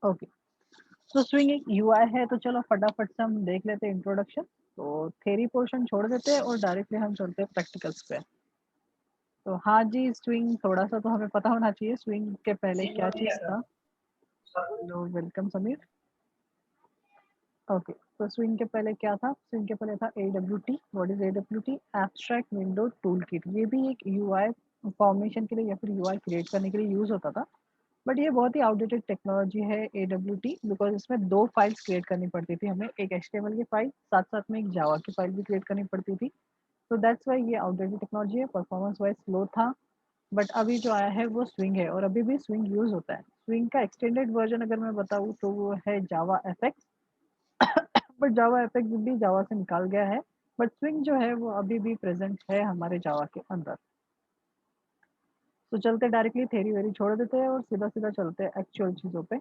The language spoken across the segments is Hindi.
ओके, तो स्विंग एक यूआई है, तो चलो फटाफट से हम देख लेते हैं इंट्रोडक्शन। तो थ्योरी पोर्शन छोड़ देते हैं और डायरेक्टली हम चलते हैं प्रैक्टिकल्स पे। तो हाँ जी, स्विंग थोड़ा-सा तो हमें पता होना चाहिए, स्विंग के पहले क्या चीज़ था? Hello, welcome Sameer. ओके, तो स्विंग के पहले क्या था? स्विंग के पहले था AWT. What is AWT? Abstract window toolkit. ये भी एक यूआई फॉर्मेशन के लिए या फिर यूआई क्रिएट करने के लिए यूज़ होता था। बट ये बहुत ही आउटडेटेड टेक्नोलॉजी है एडब्ल्यूटी, बिकॉज़ इसमें 2 फाइल्स क्रिएट करनी पड़ती थी हमें, एक एचटीएमएल की फाइल, साथ-साथ में एक जावा की फाइल भी क्रिएट करनी पड़ती थी। तो दैट्स व्हाई ये आउटडेटेड टेक्नोलॉजी है, परफॉर्मेंस वाइज़ स्लो था। बट अभी जो आया है वो स्विंग है और अभी भी स्विंग यूज़ होता है। स्विंग का एक्सटेंडेड वर्ज़न अगर मैं बताऊँ तो वो है जावा एफएक्स। बट जावा एफएक्स भी जावा से निकाल गया है, बट स्विंग जो है वो अभी भी प्रेज़ेंट है हमारे जावा के अंदर। तो चलते डायरेक्टली थ्योरी-व्योरी छोड़ देते हैं और सीधा-सीधा चलते हैं एक्चुअल चीज़ों पे।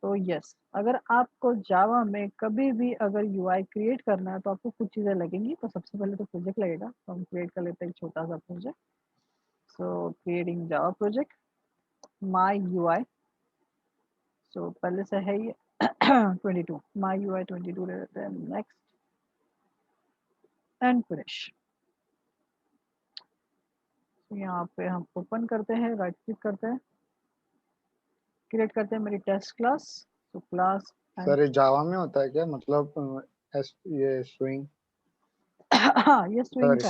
तो यस, अगर आपको जावा में कभी भी अगर यूआई क्रिएट करना है तो आपको कुछ चीज़ें लगेंगी। तो सबसे पहले तो प्रोजेक्ट लगेगा, तो हम क्रिएट कर लेते हैं एक छोटा-सा project. So creating Java project, my UI. So पहले से है ये 22, माय यूआई 22 ले लेते हैं, नेक्स्ट एंड फिनिश। तो यहाँ पे हम ओपन करते हैं, राइट क्लिक करते हैं, क्रिएट करते हैं मेरी टेस्ट क्लास। तो क्लास एंड सर ये जावा में होता है क्या, मतलब ये स्विंग? हाँ, ये स्विंग सॉरी। का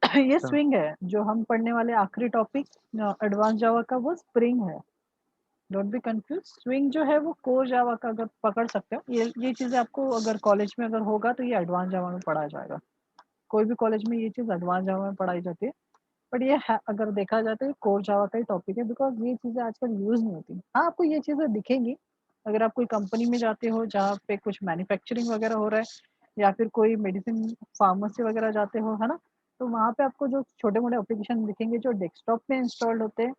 है। ये अच्छा। स्विंग है, जो हम पढ़ने वाले आखिरी टॉपिक एडवांस जावा का वो स्प्रिंग है। डोंट बी कंफ्यूज, स्विंग जो है वो कोर जावा का अगर पकड़ सकते हो, ये चीज़ें आपको अगर कॉलेज में अगर होगा तो ये एडवांस जावा में पढ़ाया जाएगा। कोई भी कॉलेज में ये चीज़ एडवांस जावा में पढ़ाई जाती है। बट ये है, अगर देखा जाए तो ये कोर जावा का ही टॉपिक है, बिकॉज़ ये चीज़ें आजकल यूज़ नहीं होती। हाँ, आपको ये चीज़ें दिखेंगी, अगर आप कोई कंपनी में जाते हो जहाँ पे कुछ मैन्युफैक्चरिंग वगैरह हो रहा है या फिर कोई मेडिसिन फार्मेसी वगैरह जाते हो, है ना? तो वहाँ पे आपको जो छोटे-मोटे एप्लीकेशन दिखेंगे जो डेस्कटॉप पे इंस्टॉल्ड होते हैं,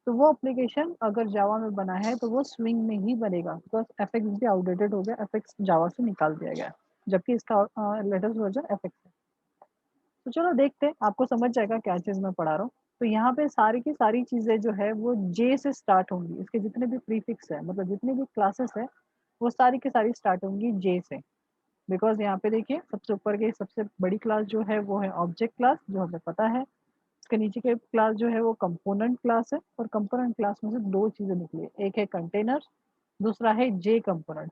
तो वो एप्लीकेशन अगर जावा में बना है तो वो स्विंग में ही बनेगा, बिकॉज़ एफएक्स भी आउटडेटेड हो गया, एफएक्स जावा से निकाल दिया गया है, जबकि इसका लेटेस्ट वर्ज़न एफएक्स है। तो चलो देखते हैं, आपको समझ जाएगा क्या चीज़ मैं पढ़ा रहा हूँ। तो यहाँ पे सारी की सारी चीज़ें जो है वो जे से स्टार्ट होंगी। इसके जितने भी प्रीफिक्स हैं, मतलब जितनी भी क्लासेस हैं, वो सारी की सारी स्टार्ट होंगी जे से। बिकॉज़ यहाँ पे देखिए सबसे ऊपर की सबसे बड़ी क्लास जो है वो है ऑब्जेक्ट क्लास, जो हमें पता है। इसके नीचे के क्लास जो है वो कंपोनेंट क्लास है और कंपोनेंट क्लास में से 2 चीज़ें निकली है। एक है कंटेनर, दूसरा है जे कंपोनेंट।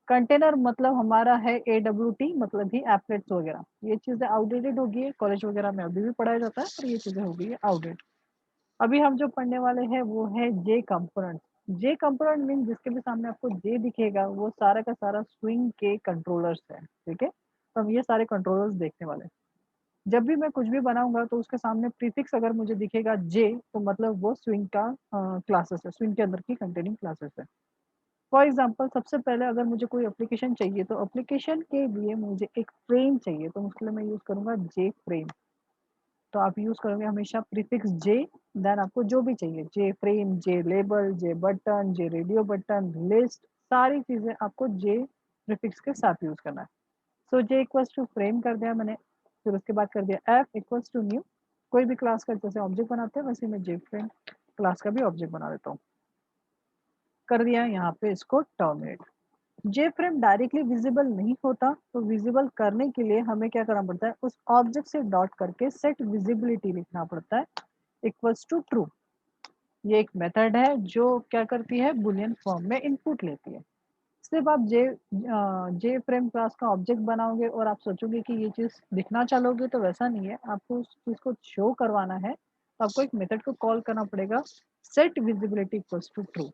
कंटेनर मतलब हमारा है एडब्ल्यूटी, मतलब कि एप्लेट्स वगैरह। ये चीज़ें आउटडेटेड हो गई है, कॉलेज वगैरह में अभी भी पढ़ाया जाता है, पर ये चीज़ें हो गई है आउटडेट। अभी हम जो पढ़ने वाले हैं वो है जे कंपोनेंट। जे कंपोनेंट मीन्स जिसके भी सामने आपको जे दिखेगा वो सारा का सारा स्विंग के कंट्रोलर्स है, ठीक है? तो हम ये सारे कंट्रोलर्स देखने वाले हैं। जब भी मैं कुछ भी बनाऊँगा तो उसके सामने प्रीफिक्स अगर मुझे दिखेगा जे, तो मतलब वो स्विंग का क्लासेस है, स्विंग के अंदर की कंटेनिंग क्लासेस है। फॉर एग्ज़ाम्पल सबसे पहले अगर मुझे कोई एप्लीकेशन चाहिए तो एप्लीकेशन के लिए मुझे एक फ्रेम चाहिए, तो उसके लिए मैं यूज़ करूँगा जे फ्रेम। तो आप यूज़ करोगे हमेशा प्रीफिक्स जे, देन आपको जो भी चाहिए जे फ्रेम, जे लेबल, जे बटन, जे रेडियो बटन, लिस्ट, सारी चीज़ें आपको जे प्रीफिक्स के साथ यूज़ करना है। सो जे इक्वल्स टू फ्रेम कर दिया मैंने, फिर उसके बाद कर दिया एफ इक्वल्स टू न्यू। कोई भी क्लास का जैसे ऑब्जेक्ट बनाते हैं वैसे मैं जे फ्रेम क्लास का भी ऑब्जेक्ट बना देता हूँ। कर दिया यहाँ पे इसको टर्मिनेट। जेफ्रेम डायरेक्टली विजिबल नहीं होता, तो विजिबल करने के लिए हमें क्या करना पड़ता है, उस ऑब्जेक्ट से डॉट करके सेट विजिबिलिटी लिखना पड़ता है इक्वल्स टू ट्रू। ये एक मेथड है जो क्या करती है, बुलियन फॉर्म में इनपुट लेती है। सिर्फ आप जे फ्रेम क्लास का ऑब्जेक्ट बनाओगे और आप सोचोगे कि ये चीज़ दिखना चाहोगे, तो वैसा नहीं है। आपको उस चीज़ को शो करवाना है, तो आपको एक मेथड को कॉल करना पड़ेगा, set visibility equals to true.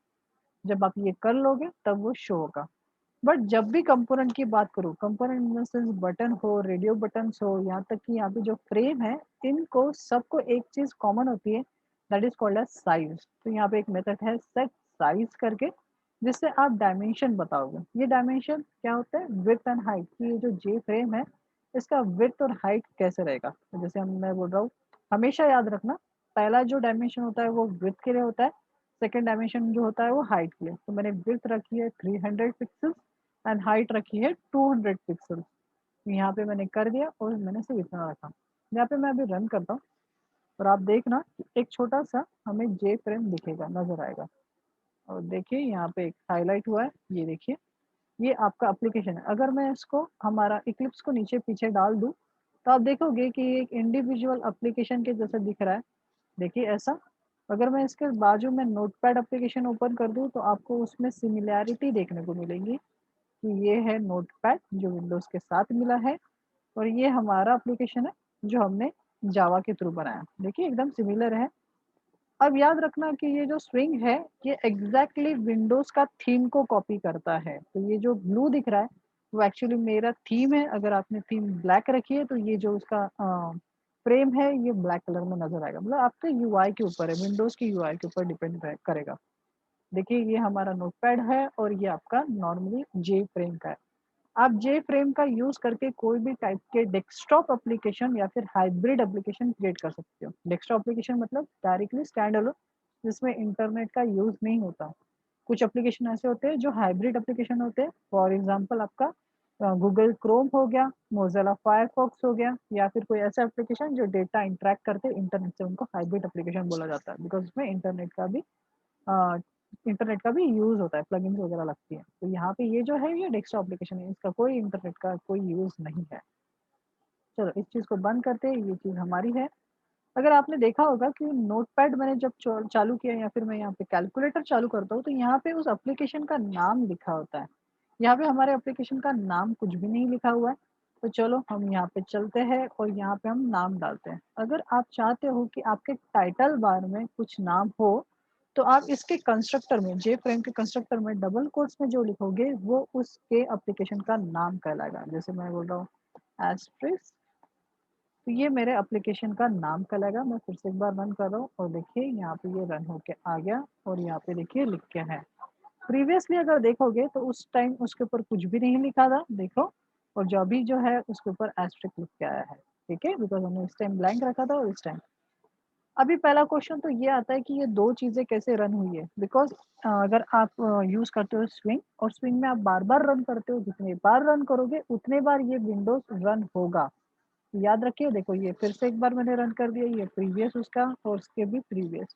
जब आप ये कर लोगे तब वो शो होगा। बट जब भी कंपोनेंट की बात करूँ, component in the sense button हो, रेडियो बटन्स हो, यहाँ तक कि यहाँ पे जो फ्रेम है, इनको सबको एक चीज़ कॉमन होती है, that is called as size. तो यहाँ पे एक मेथड है सेट साइज़ करके, जिससे आप डायमेंशन बताओगे। ये डायमेंशन क्या होता है? विड्थ एंड हाइट, कि ये जो जे फ्रेम है, इसका विड्थ और हाइट कैसे रहेगा? तो जैसे मैं बोल रहा हूँ, हमेशा याद रखना, पहला जो डायमेंशन होता है वो विड्थ के लिए होता है, सेकंड डायमेंशन जो होता है वो हाइट के लिए। तो मैंने विड्थ रखी है 300 पिक्सेल्स एंड हाइट रखी है 200 पिक्सेल्स। यहाँ पे मैंने कर दिया और मैंने सिर्फ इतना रखा। यहाँ पे मैं अभी रन करता हूँ और आप देखना कि एक छोटा सा हमें जे फ्रेम दिखेगा, नजर आएगा। और देखिए यहाँ पे एक हाईलाइट हुआ है, ये देखिए, ये आपका एप्लीकेशन है। अगर मैं इसको हमारा इक्लिप्स को नीचे पीछे डाल दूँ, तो आप देखोगे कि एक इंडिविजुअल एप्लीकेशन के जैसा दिख रहा है। देखिए ऐसा। अगर मैं इसके बाजू में नोटपैड एप्लीकेशन ओपन कर दूँ, तो आपको उसमें सिमिलैरिटी देखने को मिलेगी कि ये है नोटपैड जो विंडोज़ के साथ मिला है और ये हमारा एप्लीकेशन है जो हमने जावा के थ्रू बनाया। देखिए एकदम सिमिलर है। अब याद रखना कि ये जो स्विंग है, ये एग्ज़ैक्टली विंडोज़ का थीम को कॉपी करता है। तो ये जो ब्लू दिख रहा है, वो एक्चुअली मेरा थीम है। अगर आपने थीम ब्लैक रखी है, तो ये जो उसका फ्रेम है, ये ब्लैक कलर में नज़र आएगा। मतलब आपके यूआई के ऊपर है, विंडोज़ की यूआई के ऊपर डिपेंड करेगा। देखिए ये हमारा नोटपैड है और ये आपका नॉर्मली जे फ्रेम का है। आप जे फ्रेम का यूज़ करके कोई भी टाइप के डेस्कटॉप एप्लीकेशन या फिर हाइब्रिड एप्लीकेशन क्रिएट कर सकते हो। डेस्कटॉप एप्लीकेशन मतलब डायरेक्टली स्टैंड अलोन, जिसमें इंटरनेट का यूज़ नहीं होता। कुछ एप्लीकेशन ऐसे होते हैं जो हाइब्रिड एप्लीकेशन होते हैं। फॉर एग्जांपल आपका गूगल क्रोम हो गया, मोज़िला फायरफॉक्स हो गया, या फिर कोई ऐसा एप्लीकेशन जो डेटा इंटरैक्ट करते हैं इंटरनेट से, उनको हाइब्रिड एप्लीकेशन बोला जाता है। बिकॉज़ उसमें इंटरनेट का भी यूज़ होता है, प्लगइन्स वगैरह लगती हैं। तो यहाँ पे ये जो है, ये डेस्कटॉप एप्लीकेशन है, इसका कोई इंटरनेट का कोई यूज़ नहीं है। चलो इस चीज़ को बंद करते हैं, ये चीज़ हमारी है। अगर आपने देखा होगा कि नोटपैड मैंने जब चालू किया या फिर मैं यहाँ पे कैलकुलेटर चालू करता हूँ, तो यहाँ पे उस एप्लीकेशन का नाम लिखा होता है। यहाँ पे हमारे एप्लीकेशन का नाम कुछ भी नहीं लिखा हुआ है। तो चलो हम यहाँ पे चलते हैं और यहाँ पे हम नाम डालते हैं। अगर आप चाहते हो कि आपके टाइटल बार में कुछ नाम हो, तो आप इसके कंस्ट्रक्टर में, जे फ्रेम के कंस्ट्रक्टर में डबल कोट्स में जो लिखोगे, वो उसके एप्लीकेशन का नाम कहलाएगा। जैसे मैं बोल रहा हूँ एस्ट्रिक्स, तो ये मेरे एप्लीकेशन का नाम कहलाएगा। मैं फिर से एक बार रन कर रहा हूँ और देखिए यहाँ पे ये रन होके आ गया और यहाँ पे देखिए लिख के है। प्रीवियसली अगर देखोगे तो उस टाइम उसके ऊपर कुछ भी नहीं लिखा था, देखो, और जो अभी जो है उसके ऊपर एस्ट्रिक लिख के आया है। ठीक है, बिकॉज़ हमने इस टाइम ब्लैंक रखा था और इस टाइम। अभी पहला क्वेश्चन तो ये आता है कि ये 2 चीज़ें कैसे रन हुई है? बिकॉज़ अगर आप यूज़ करते हो स्विंग और स्विंग में आप बार-बार रन करते हो, जितने बार रन करोगे उतने बार ये विंडोज़ रन होगा। याद रखिए, देखो ये फिर से एक बार मैंने रन कर दिया, ये प्रीवियस उसका और उसके भी प्रीवियस।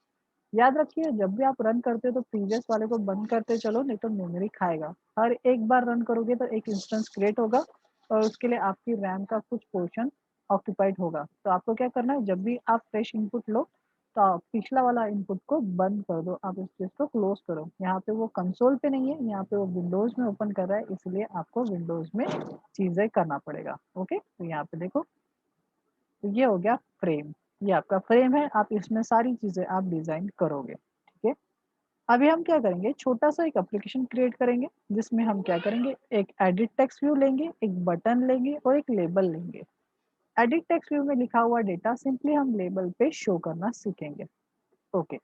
याद रखिए जब भी आप रन करते हो तो प्रीवियस वाले को बंद करते चलो, नहीं तो मेमोरी खाएगा। हर एक बार रन करोगे तो एक इंस्टेंस क्रिएट होगा और उसके लिए आपकी रैम का कुछ पोर्शन ऑक्यूपाइड होगा। तो आपको क्या करना है, जब भी आप फ्रेश इनपुट लो, तो आप पिछला वाला इनपुट को बंद कर दो, आप इस चीज़ को क्लोज करो। यहाँ पे वो कंसोल पे नहीं है, यहाँ पे वो विंडोज़ में ओपन कर रहा है, इसलिए आपको विंडोज़ में चीज़ें करना पड़ेगा। ओके, तो यहाँ पे देखो, तो ये हो गया फ्रेम। ये आपका फ्रेम है, आप इसमें सारी चीज़ें आप डिज़ाइन करोगे, ठीक है? अभी हम क्या करेंगे, छोटा-सा एक एप्लीकेशन क्रिएट करेंगे, जिसमें हम क्या करेंगे, एक एडिट टेक्स्ट व्यू लेंगे, एक बटन लेंगे और एक लेबल लेंगे। एडिट टेक्स्ट व्यू में लिखा हुआ डेटा सिंपली हम लेबल पे शो करना सीखेंगे। ओके,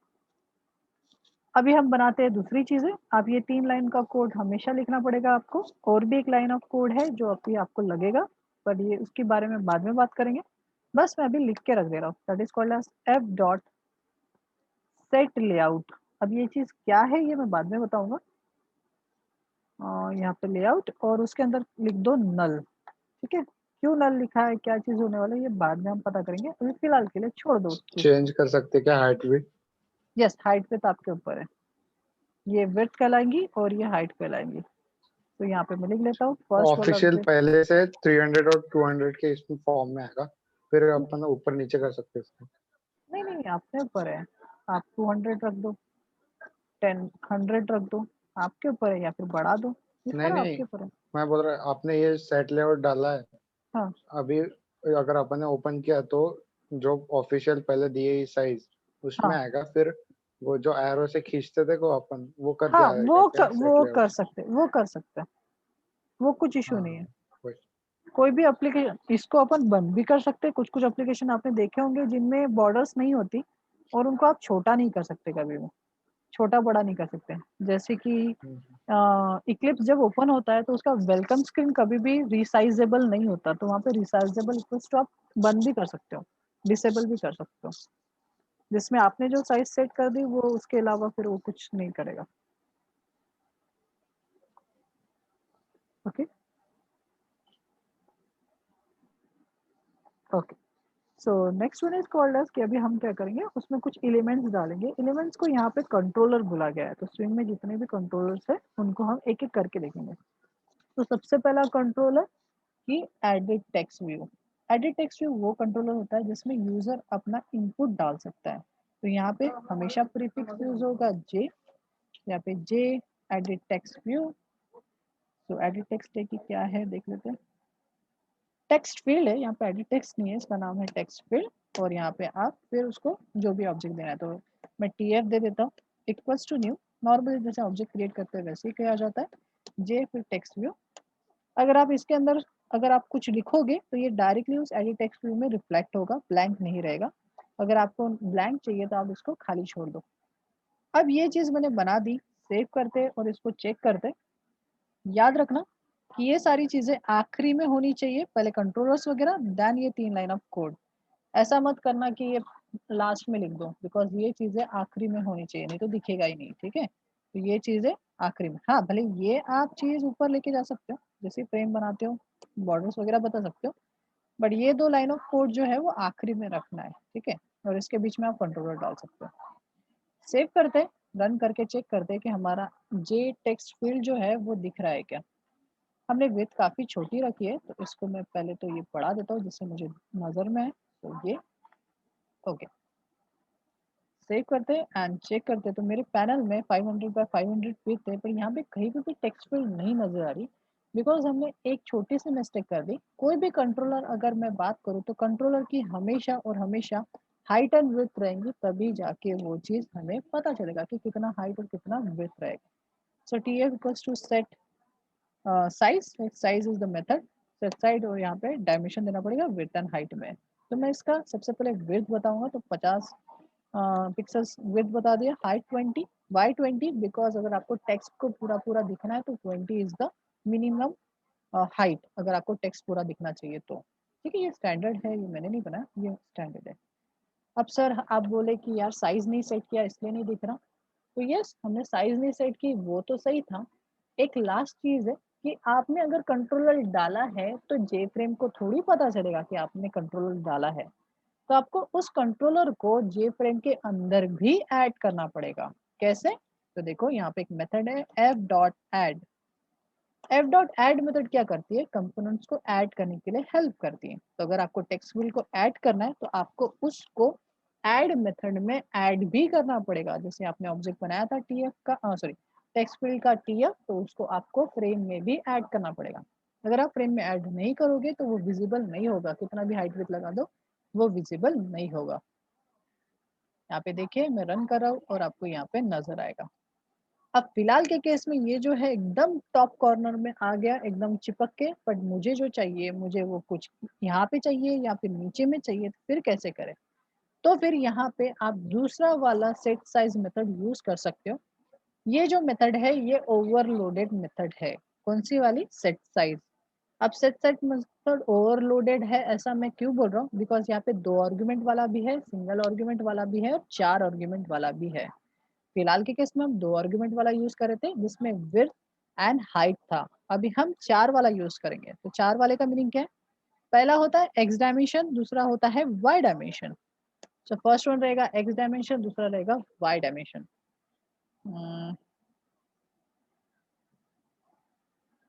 अभी हम बनाते हैं दूसरी चीज़ें। अब ये 3 लाइन का कोड हमेशा लिखना पड़ेगा आपको, और भी एक लाइन ऑफ कोड है जो अभी आपको लगेगा, बट ये उसके बारे में बाद में बात करेंगे। बस मैं अभी लिख के रख दे रहा हूँ, that is called as F dot set layout. अब ये चीज़ क्या है ये मैं बाद में बताऊँगा। यहाँ पे लेआउट और उसके अंदर लिख दो नल, ठीक है? क्यों नल लिखा है, क्या चीज़ होने वाला है, ये बाद में हम पता करेंगे। अभी फिलहाल के लिए छोड़ दो उस चीज़ को। चेंज कर सकते क्या हाइट भी? यस, हाइट विड्थ आपके ऊपर है। ये विड्थ कहलाएँगी और ये हाइट कहलाएँगी। तो यहाँ पे मैं लिख लेता हूँ फर्स्ट वाला ऑफिशियल विड्थ। पहले से 300 और 200 के इसमें फॉर्म में आएगा, फिर अपन ऊपर नीचे कर सकते हैं इसको। नहीं, नहीं, अपने ऊपर है। आप 200 रख दो, 10 100 रख दो, आपके ऊपर है, या फिर बढ़ा दो, ये नहीं सारा नहीं, आपके ऊपर है। मैं बोल रहा आपने ये सेट लेआउट डाला है हाँ, अभी, अगर अपन ने ओपन किया तो जो ऑफिशियल पहले दिए साइज उसमें हाँ, आएगा, फिर वो जो एरो से खींचते थे को अपन वो करके हाँ, आएगा क्या सेट वो लेआउट? कर सकते, वो कर सकते हैं, वो कुछ इश्यू हाँ नहीं है। हाँ, वही। कोई भी एप्लीकेशन इसको अपन बंद भी कर सकते हैं। कुछ-कुछ एप्लीकेशन आपने देखे होंगे जिनमें बॉर्डर्स नहीं होती और उनको आप छोटा नहीं कर सकते कभी भी, छोटा-बड़ा नहीं कर सकते। जैसे कि हम्म, इक्लिप्स जब ओपन होता है तो उसका वेलकम स्क्रीन कभी भी रिसाइजेबल नहीं होता, तो वहाँ पे रिसाइजेबल इक्वल्स टू आप बंद भी कर सकते हो, डिसेबल भी कर सकते हो। जिसमें आपने जो साइज़ सेट कर दी वो उसके अलावा फिर वो कुछ नहीं करेगा। Okay, okay. So next one is called as कि अभी हम क्या करेंगे, उसमें कुछ एलिमेंट्स डालेंगे। एलिमेंट्स को यहाँ पे कंट्रोलर बोला गया है। तो स्विंग में जितने भी कंट्रोलर्स है उनको हम एक एक करके देखेंगे। तो सबसे पहला कंट्रोलर कि edit text view. Edit text view वो कंट्रोलर होता है जिसमें यूजर अपना इनपुट डाल सकता है। तो यहाँ पे हमेशा प्रीफिक्स यूज होगा जे, यहाँ पे जे एडिट टेक्स्ट व्यू। तो एडिट टेक्स्ट की क्या है देख लेते हैं। टेक्स्ट फील्ड है, यहाँ पे एडिट टेक्स्ट नहीं है, इसका नाम है टेक्स्ट फील्ड। और यहाँ पे आप फिर उसको जो भी ऑब्जेक्ट देना है, तो मैं टीएफ दे देता हूँ इक्वल्स टू न्यू। नॉर्मली जैसे ऑब्जेक्ट क्रिएट करते हैं वैसे ही किया जाता है। जे फिर टेक्स्ट व्यू। अगर आप इसके अंदर अगर आप कुछ लिखोगे तो ये डायरेक्टली उस एडिट टेक्स्ट व्यू में रिफ्लेक्ट होगा, ब्लैंक नहीं रहेगा। अगर आपको ब्लैंक चाहिए तो आप इसको खाली छोड़ दो। अब ये चीज मैंने बना दी, सेव करते और इसको चेक करते। याद रखना कि ये सारी चीजें आखिरी में होनी चाहिए, पहले कंट्रोलर्स वगैरह, देन ये 3 लाइन ऑफ कोड। ऐसा मत करना कि ये लास्ट में लिख दो, बिकॉज ये चीजें आखिरी में होनी चाहिए, नहीं तो दिखेगा ही नहीं। ठीक है, तो ये चीजें आखिरी में। हाँ, भले ये आप चीज ऊपर लेके जा सकते हो, जैसे फ्रेम बनाते हो, बॉर्डर्स वगैरह बता सकते हो, बट ये 2 लाइन ऑफ कोड जो है वो आखिरी में रखना है। ठीक है, और इसके बीच में आप कंट्रोलर डाल सकते हो। सेव करते, रन करके चेक करते कि हमारा जे टेक्स्ट फील्ड जो है वो दिख रहा है क्या। हमने विड्थ काफ़ी छोटी रखी है, तो इसको मैं पहले तो ये बढ़ा देता हूँ जिससे मुझे नज़र में है। तो ये ओके, सेव करते एंड चेक करते। तो मेरे पैनल में 500 बाय 500 विड्थ है, पर यहाँ पे कहीं पे भी टेक्स्ट फील्ड नहीं नजर आ रही, बिकॉज हमने एक छोटी सी मिस्टेक कर दी। कोई भी कंट्रोलर अगर मैं बात करूँ तो कंट्रोलर की हमेशा और हमेशा हाइट एंड विड्थ रहेंगी, तभी जाके वो चीज़ हमें पता चलेगा कि कितना हाइट और कितना विड्थ रहेगा। So T F equals to set size. Size is the method set side, और यहाँ पे डायमेंशन देना पड़ेगा विड्थ एंड हाइट में। तो मैं इसका सबसे पहले विड्थ बताऊंगा, तो 50 पिक्सल्स विड्थ बता दिया, हाइट 20। वाई 20? बिकॉज अगर आपको टेक्स्ट को पूरा पूरा दिखना है तो 20 इज द मिनिमम हाइट, अगर आपको टेक्स्ट पूरा दिखना चाहिए तो। ठीक है, ये स्टैंडर्ड है, ये मैंने नहीं बनाया, ये स्टैंडर्ड है। अब सर आप बोले कि यार साइज नहीं सेट किया इसलिए नहीं दिख रहा। तो यस, हमने साइज नहीं सेट की, वो तो सही था। एक लास्ट चीज है कि आपने अगर कंट्रोलर डाला है तो जे फ्रेम को थोड़ी पता चलेगा कि आपने कंट्रोलर डाला है। तो आपको उस कंट्रोलर को जे फ्रेम के अंदर भी ऐड करना पड़ेगा। कैसे? तो देखो यहाँ पे एक मेथड है F dot add. F dot add method क्या करती है, कंपोनेंट्स को ऐड करने के लिए हेल्प करती है। तो अगर आपको टेक्स्ट फील्ड को ऐड करना है तो आपको उसको ऐड मेथड में ऐड भी करना पड़ेगा। जैसे आपने ऑब्जेक्ट बनाया था टीएफ का, सॉरी टेक्स्ट फील्ड का टीएफ, तो उसको आपको फ्रेम में भी ऐड करना पड़ेगा। अगर आप फ्रेम में ऐड नहीं करोगे तो वो विजिबल नहीं होगा, कितना भी हाइट विड्थ लगा दो वो विजिबल नहीं होगा। यहाँ पे देखिए मैं रन कर रहा हूँ और आपको यहाँ पे नजर आएगा। अब फिलहाल के केस में ये जो है एकदम टॉप कॉर्नर में आ गया, एकदम चिपक के। बट मुझे जो चाहिए, मुझे वो कुछ यहाँ पे चाहिए या फिर नीचे में चाहिए, तो फिर कैसे करें? तो फिर यहाँ पे आप दूसरा वाला सेट साइज मेथड यूज कर सकते हो। ये जो मेथड है ये ओवरलोडेड मेथड है। कौन सी वाली? Set size. अब सेट साइज मेथड ओवरलोडेड है, ऐसा मैं क्यों बोल रहा हूँ, बिकॉज यहाँ पे 2 आर्गुमेंट वाला भी है, सिंगल आर्गुमेंट वाला भी है और 4 आर्गुमेंट वाला भी है। फिलहाल के केस में हम 2 आर्गुमेंट वाला यूज कर रहे थे जिसमें विड्थ एंड हाइट था। अभी हम 4 वाला यूज करेंगे। तो 4 वाले का मीनिंग क्या है? पहला होता है एक्स डायमेंशन, दूसरा होता है Y dimension. So first one रहेगा एक्स डायमेंशन, दूसरा रहेगा वाई डायमेंशन।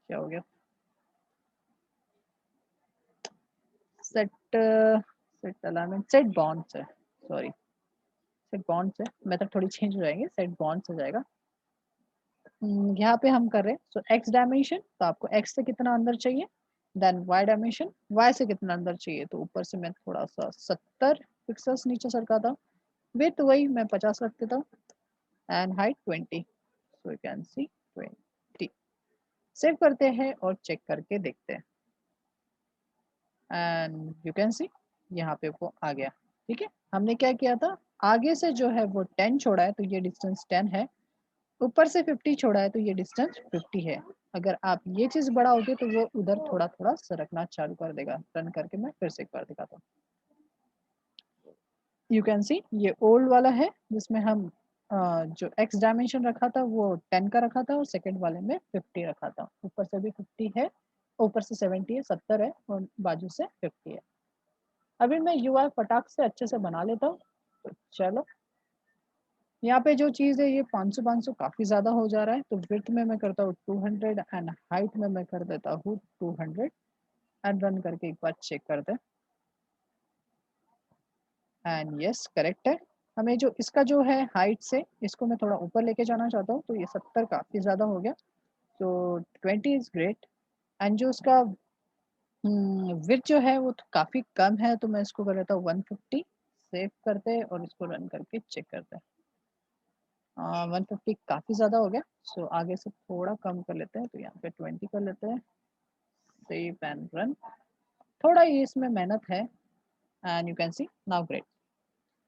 क्या हो गया? Set set alignment, set bounds है, सॉरी सेट बॉन्ड्स है। मेथड थोड़ी चेंज हो जाएंगे, सेट बॉन्ड्स हो जाएगा। यहाँ पे हम कर रहे हैं सो एक्स डायमेंशन, तो आपको एक्स से कितना अंदर चाहिए, देन वाई डायमेंशन, वाई से कितना अंदर चाहिए, तो ऊपर से मैं थोड़ा सा 70 पिक्सल्स नीचे सरकाता हूँ। विड्थ वही मैं 50 रख देता हूँ and height 20। So you can C 20। Save करते हैं और चेक करके देखते हैं एंड यू कैन सी यहाँ पे वो आ गया। ठीक है, हमने क्या किया था, आगे से जो है वो 10 छोड़ा है तो ये डिस्टेंस 10 है, ऊपर से 50 छोड़ा है तो ये डिस्टेंस 50 है। अगर आप ये चीज बढ़ाओगे तो वो उधर थोड़ा थोड़ा सरकना चालू कर देगा। रन करके मैं फिर से एक बार दिखाता हूँ। यू कैन सी ये ओल्ड वाला है जिसमें हम जो एक्स डायमेंशन रखा था वो 10 का रखा था और सेकंड वाले में 50 रखा था। ऊपर से भी 50 है, ऊपर से 70 है, 70 है और बाजू से 50 है। अभी मैं यूआई फटाक से अच्छे से बना लेता हूँ। तो चलो, यहाँ पे जो चीज़ है ये 500 काफ़ी ज़्यादा हो जा रहा है, तो विड्थ में मैं करता हूँ 200 एंड हाइट में मैं कर देता हूँ 200 एंड रन करके एक बार चेक करते हैं। एंड यस, करेक्ट है। हमें जो इसका जो है हाइट से इसको मैं थोड़ा ऊपर लेके जाना चाहता हूँ, तो ये 70 काफ़ी ज़्यादा हो गया, तो 20 इज़ ग्रेट। एंड जो उसका विड्थ जो है वो तो काफ़ी कम है, तो मैं इसको कर लेता हूँ 150। सेव करते हैं और इसको रन करके चेक करते हैं। 150 काफ़ी ज़्यादा हो गया, सो आगे से थोड़ा कम कर लेते हैं, तो यहाँ पे 20 कर लेते हैं। Save and run. थोड़ा ये इसमें मेहनत है and you can C now great.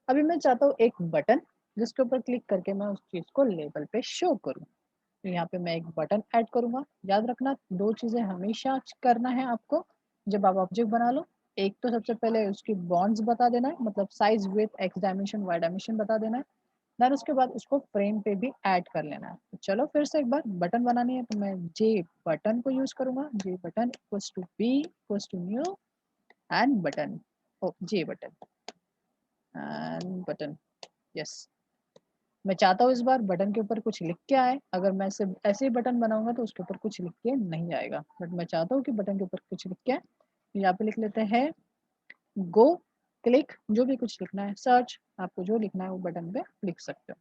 अभी मैं चाहता हूँ एक बटन जिसके ऊपर क्लिक करके मैं उस चीज़ को लेबल पे शो करूँ। तो यहाँ पे मैं एक बटन ऐड करूँगा। याद रखना 2 चीज़ें हमेशा करना है आपको जब आप ऑब्जेक्ट बना लो। एक तो सबसे पहले उसकी बॉन्ड्स बता देना है, मतलब size, width, X dimension, Y dimension बता देना है। देन उसके बाद उसको फ्रेम पे भी ऐड कर लेना है। तो चलो फिर से एक बार बटन बनानी है, तो मैं जे बटन को यूज़ करूँगा। J button equals to B equals to new and button, J button and button, yes. मैं चाहता हूँ इस बार बटन के ऊपर कुछ लिख के आए। अगर मैं सिर्फ ऐसे ही बटन बनाऊंगा तो उसके ऊपर कुछ लिख के नहीं आएगा, बट मैं चाहता हूँ कि बटन के ऊपर कुछ लिख के आए। तो यहाँ पे लिख लेते हैं गो, क्लिक, जो भी कुछ लिखना है, सर्च, आपको जो लिखना है वो बटन पे लिख सकते हो।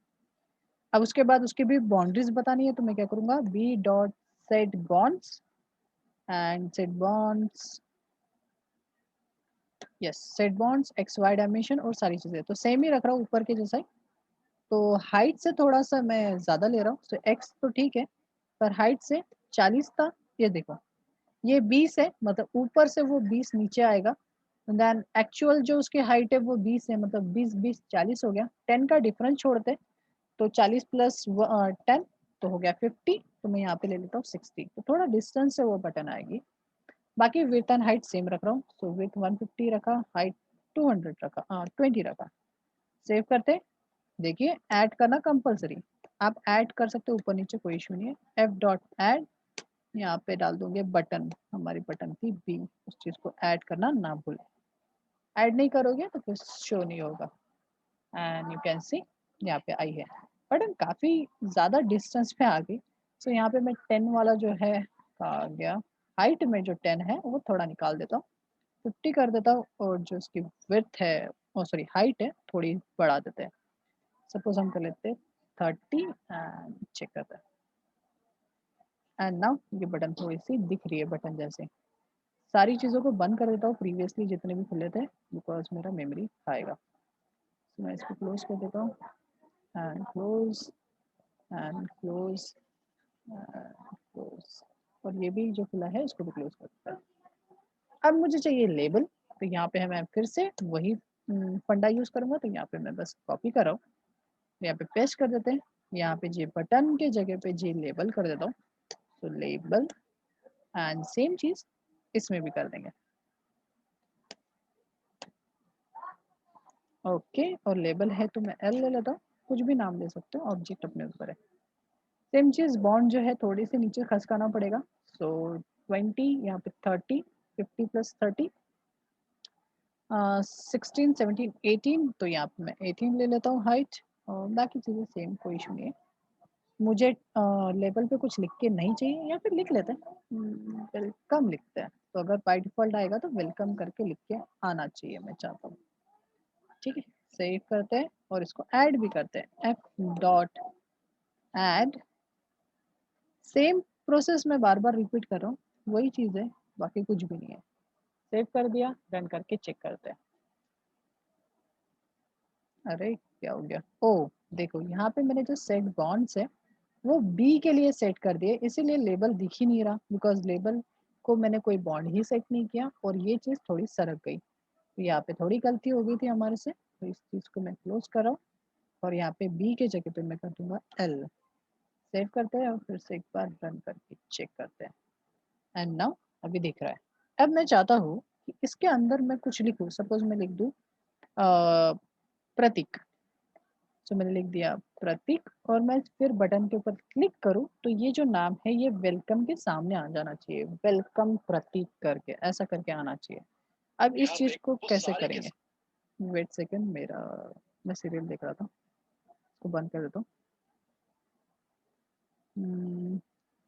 अब उसके बाद उसकी भी बाउंड्रीज बतानी है, तो मैं क्या करूँगा, B dot set bounds and set bounds, yes, set bounds X Y dimension और सारी चीज़ें तो सेम ही रख रहा हूँ ऊपर के जैसा ही। तो हाइट से थोड़ा-सा मैं ज़्यादा ले रहा हूँ, तो एक्स तो ठीक है, पर हाइट से 40 था, ये देखो, ये 20 है, मतलब ऊपर से वो 20 नीचे आएगा, देन एक्चुअल जो उसकी हाइट है वो 20 है, मतलब 20-20 40 हो गया, 10 का डिफरेंस छोड़ते, तो 40 प्लस 10 तो हो गया 50, तो मैं यहाँ पे ले लेता हूँ 60, तो थोड़ा डिस्टेंस से वो बटन आएगी। बाकी विड्थ एंड हाइट सेम रख रहा हूँ, सो विड्थ 150 रखा, हाइट 200 रखा, 20 रखा, सेव करते। देखिए ऐड करना कंपलसरी, आप ऐड कर सकते हो ऊपर नीचे, कोई इशू नहीं है। एफ डॉट ऐड, यहाँ पे डाल दूंगे बटन, हमारी बटन थी बी, उस चीज को ऐड करना ना भूलें। ऐड नहीं करोगे तो फिर शो नहीं होगा। एंड यू कैन सी यहाँ पे आई है, बटन काफी ज्यादा डिस्टेंस पे आ गई, सो यहाँ पे मैं 10 वाला जो है आ गया, हाइट में जो 10 है वो थोड़ा निकाल देता हूँ, 50 कर देता हूँ, और जो उसकी विड्थ है, ओ सॉरी हाइट है, थोड़ी बढ़ा देते हैं। सपोज हम कर लेते हैं 30 एंड चेक करते हैं। एंड नाउ ये बटन थोड़ी सी दिख रही है बटन जैसे। सारी चीज़ों को बंद कर देता हूँ प्रीवियसली जितने भी खुले थे, बिकॉज मेरा मेमोरी खाएगा। तो मैं इसको क्लोज कर देता हूँ and close and close close, और ये भी जो खुला है इसको भी क्लोज कर देता हूँ। अब मुझे चाहिए लेबल, तो यहाँ पे मैं फिर से वही फंडा यूज करूंगा, तो यहाँ पे मैं बस कॉपी कर रहा हूँ, यहाँ पे पेस्ट कर देते हैं, यहाँ पे जे बटन के जगह पे जे लेबल कर देता हूँ, तो लेबल एंड सेम चीज इसमें भी कर देंगे। ओके, और लेबल है तो मैं एल ले लेता हूँ, कुछ भी नाम ले सकते हो, ऑब्जेक्ट अपने ऊपर है। सेम चीज बॉन्ड जो है थोड़ी सी नीचे खसकाना पड़ेगा, सो 20, यहाँ पे 30, 50 प्लस 30, 16, 17, 18, तो यहाँ पे मैं 18 ले लेता हूँ हाइट, और बाकी चीज़ें सेम, कोई इशू नहीं है। मुझे लेबल पे कुछ लिख के नहीं चाहिए, या फिर लिख लेते हैं, वेलकम लिखते हैं, तो अगर बाय डिफॉल्ट आएगा तो वेलकम करके लिख के आना चाहिए, मैं चाहता हूँ। ठीक है, सेव करते हैं और इसको ऐड भी करते हैं, F dot add. Same process मैं बार बार रिपीट कर रहा हूँ, वही चीज़ है, बाकी कुछ भी नहीं है। सेव कर दिया, रन करके चेक करते हैं। अरे क्या हो गया, ओ देखो यहाँ पे मैंने जो सेट बॉन्ड्स है वो बी के लिए सेट कर दिए, इसीलिए लेबल दिख ही नहीं रहा, बिकॉज लेबल को मैंने कोई बॉन्ड ही सेट नहीं किया, और ये चीज़ थोड़ी सरक गई, तो यहाँ पे थोड़ी गलती हो गई थी हमारे से, तो इस चीज़ को मैं क्लोज कर रहा हूँ, और यहाँ पे बी के जगह पे मैं कर दूंगा एल। सेव करते हैं और फिर से एक बार रन करके चेक करते हैं। एंड नाउ अभी दिख रहा है। अब मैं चाहता हूँ कि इसके अंदर मैं कुछ लिखूँ, सपोज मैं लिख दूँ प्रतीक, तो मैंने लिख दिया प्रतीक, और मैं फिर बटन के ऊपर क्लिक करूं, तो ये जो नाम है ये वेलकम के सामने आ जाना चाहिए, वेलकम प्रतीक करके, ऐसा करके आना चाहिए। अब इस चीज को कैसे करेंगे? वेट सेकंड, मेरा मैं सीरियल देख रहा था, उसको बंद कर देता हूँ।